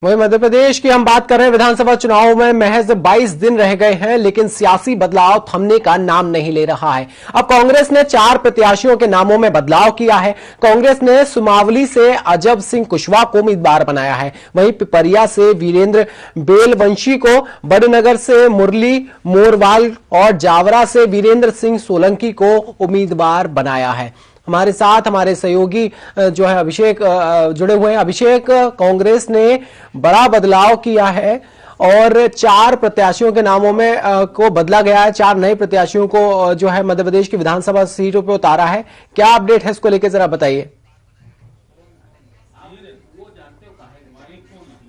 वहीं मध्य प्रदेश की हम बात कर रहे हैं। विधानसभा चुनाव में महज 22 दिन रह गए हैं, लेकिन सियासी बदलाव थमने का नाम नहीं ले रहा है। अब कांग्रेस ने 4 प्रत्याशियों के नामों में बदलाव किया है। कांग्रेस ने सुमावली से अजब सिंह कुशवाहा को उम्मीदवार बनाया है। वहीं पिपरिया से वीरेंद्र बेलवंशी को, बड़नगर से मुरली मोरवाल और जावरा से वीरेंद्र सिंह सोलंकी को उम्मीदवार बनाया है। हमारे साथ हमारे सहयोगी जो है अभिषेक जुड़े हुए हैं। अभिषेक, कांग्रेस ने बड़ा बदलाव किया है और 4 प्रत्याशियों के नामों में को बदला गया है। 4 नए प्रत्याशियों को जो है मध्य प्रदेश की विधानसभा सीटों पर उतारा है। क्या अपडेट है इसको लेकर, जरा बताइए।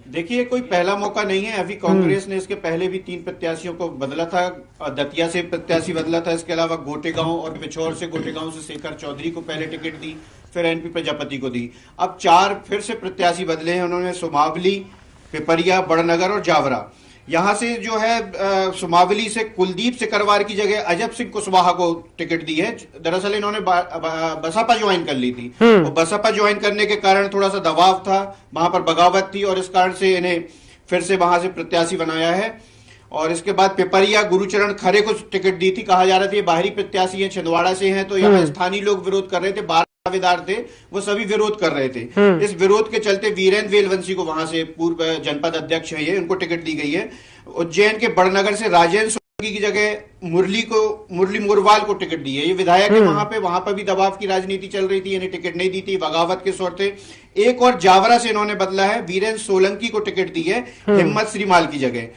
देखिए, कोई पहला मौका नहीं है। अभी कांग्रेस ने इसके पहले भी 3 प्रत्याशियों को बदला था। दतिया से प्रत्याशी बदला था, इसके अलावा गोटेगांव और पिछौर से, गोटेगांव से शेखर चौधरी को पहले टिकट दी, फिर एनपी प्रजापति को दी। अब 4 फिर से प्रत्याशी बदले हैं उन्होंने। सुमावली, पिपरिया, बड़नगर और जावरा। यहां से जो है सुमावली से कुलदीप सिकरवार की जगह अजब सिंह कुशवाहा को टिकट दी है। दरअसल इन्होंने बसपा ज्वाइन कर ली थी। तो बसपा ज्वाइन करने के कारण थोड़ा सा दबाव था, वहां पर बगावत थी, और इस कारण से इन्हें फिर से वहां से प्रत्याशी बनाया है। और इसके बाद पिपरिया गुरुचरण खरे को टिकट दी थी। कहा जा रहा था ये बाहरी प्रत्याशी है, छिंदवाड़ा से हैं, तो यहाँ स्थानीय लोग विरोध कर रहे थे। दावेदार थे, वो सभी विरोध कर रहे थे। इस विरोध के चलते वीरेंद्र वेलवंशी को, वहां से पूर्व जनपद अध्यक्ष है ये, उनको टिकट दी गई है। उज्जैन के बड़नगर से राजेंद्र सोलंकी की जगह मुरली मोरवाल को टिकट दी है। ये विधायक है वहां पर भी दबाव की राजनीति चल रही थी, इन्हें टिकट नहीं दी थी, बगावत के स्वर थे। एक और जावरा से इन्होंने बदला है, वीरेंद्र सोलंकी को टिकट दी है हिम्मत श्रीमाल की जगह।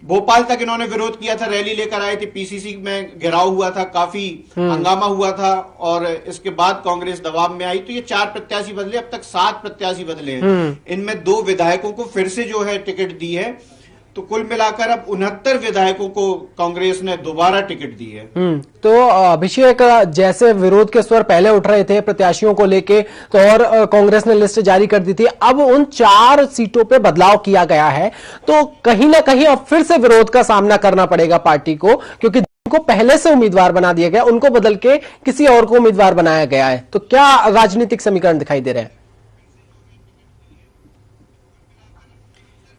भोपाल तक इन्होंने विरोध किया था, रैली लेकर आए थे, पीसीसी में घेराव हुआ था, काफी हंगामा हुआ था, और इसके बाद कांग्रेस दबाव में आई तो ये 4 प्रत्याशी बदले। अब तक 7 प्रत्याशी बदले हैं। इनमें 2 विधायकों को फिर से जो है टिकट दी है। तो कुल मिलाकर अब 69 विधायकों को कांग्रेस ने दोबारा टिकट दी है। तो अभिषेक, जैसे विरोध के स्वर पहले उठ रहे थे प्रत्याशियों को लेके, तो और कांग्रेस ने लिस्ट जारी कर दी थी, अब उन 4 सीटों पे बदलाव किया गया है, तो कहीं ना कहीं अब फिर से विरोध का सामना करना पड़ेगा पार्टी को, क्योंकि उनको पहले से उम्मीदवार बना दिया गया, उनको बदल के किसी और को उम्मीदवार बनाया गया है। तो क्या राजनीतिक समीकरण दिखाई दे रहे हैं?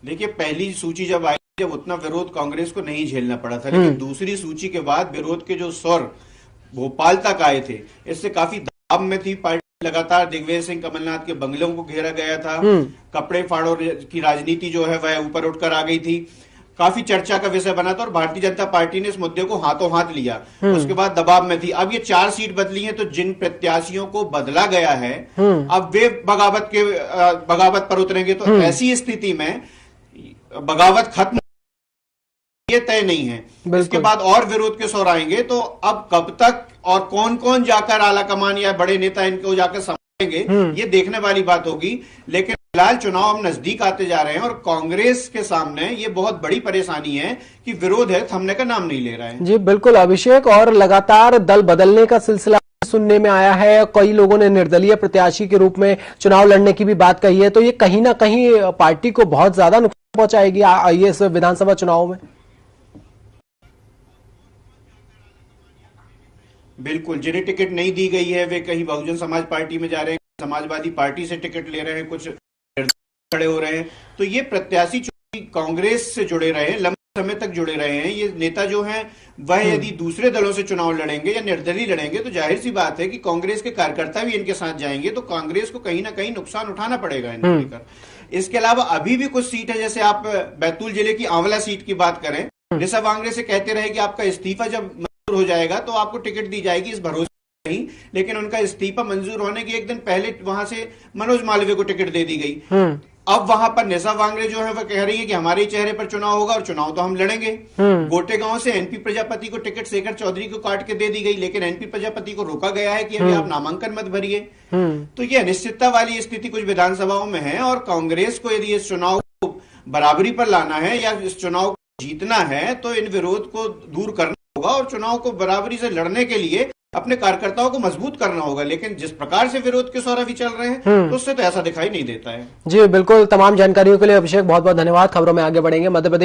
देखिए, पहली सूची जब आई, जब उतना विरोध कांग्रेस को नहीं झेलना पड़ा था, लेकिन दूसरी सूची के बाद विरोध के जो स्वर भोपाल तक आए थे, इससे काफी दबाव में थी पार्टी। लगातार दिग्विजय सिंह कमलनाथ के बंगलों को घेरा गया था। कपड़े फाड़ो की राजनीति जो है वह ऊपर उठकर आ गई थी, काफी चर्चा का विषय बना था, और भारतीय जनता पार्टी ने इस मुद्दे को हाथों हाथ लिया। उसके बाद दबाव में थी। अब ये 4 सीट बदली हैं, तो जिन प्रत्याशियों को बदला गया है अब वे बगावत पर उतरेंगे। तो ऐसी स्थिति में बगावत खत्म, ये तय नहीं है। इसके बाद और विरोध के स्वर आएंगे, तो अब कब तक और कौन कौन जाकर आला कमान या बड़े नेता इनको जाकर संभालेंगे, ये देखने वाली बात होगी। लेकिन फिलहाल चुनाव अब नजदीक आते जा रहे हैं, और कांग्रेस के सामने ये बहुत बड़ी परेशानी है कि विरोध है, थमने का नाम नहीं ले रहा है। जी बिल्कुल अभिषेक, और लगातार दल बदलने का सिलसिला सुनने में आया है। कई लोगों ने निर्दलीय प्रत्याशी के रूप में चुनाव लड़ने की भी बात कही है। तो ये कहीं ना कहीं पार्टी को बहुत ज्यादा नुकसान पहुंचाएगी ये इस विधानसभा चुनाव में। बिल्कुल, जिन्हें टिकट नहीं दी गई है वे कहीं बहुजन समाज पार्टी में जा रहे हैं, समाजवादी पार्टी से टिकट ले रहे हैं, कुछ खड़े हो रहे हैं। तो ये प्रत्याशी कांग्रेस से जुड़े रहे हैं, लंबे समय तक जुड़े रहे हैं, ये नेता जो हैं वह यदि दूसरे दलों से चुनाव लड़ेंगे या निर्दलीय लड़ेंगे, तो जाहिर सी बात है कि कांग्रेस के कार्यकर्ता भी इनके साथ जाएंगे, तो कांग्रेस को कहीं ना कहीं नुकसान उठाना पड़ेगा इनको लेकर। इसके अलावा अभी भी कुछ सीट है, जैसे आप बैतूल जिले की आंवला सीट की बात करें, निशा वांगरे से कहते रहे कि आपका इस्तीफा जब मंजूर हो जाएगा तो आपको टिकट दी जाएगी, इस भरोसे नहीं। लेकिन उनका इस्तीफा मंजूर होने के एक दिन पहले वहां से मनोज मालवीय को टिकट दे दी गई। अब वहां पर निशा वांगरे जो है वह कह रही है कि हमारे चेहरे पर चुनाव होगा और चुनाव तो हम लड़ेंगे। गोटेगांव से एनपी प्रजापति को टिकट शेखर चौधरी को काट के दे दी गई, लेकिन एनपी प्रजापति को रोका गया है कि अभी आप नामांकन मत भरिए। तो ये अनिश्चितता वाली स्थिति कुछ विधानसभाओं में है, और कांग्रेस को यदि इस चुनाव को बराबरी पर लाना है या इस चुनाव को जीतना है, तो इन विरोध को दूर करना होगा और चुनाव को बराबरी से लड़ने के लिए अपने कार्यकर्ताओं को मजबूत करना होगा। लेकिन जिस प्रकार से विरोध के स्वर अभी चल रहे हैं, तो उससे तो ऐसा दिखाई नहीं देता है। जी बिल्कुल, तमाम जानकारियों के लिए अभिषेक बहुत बहुत धन्यवाद। खबरों में आगे बढ़ेंगे। मध्य प्रदेश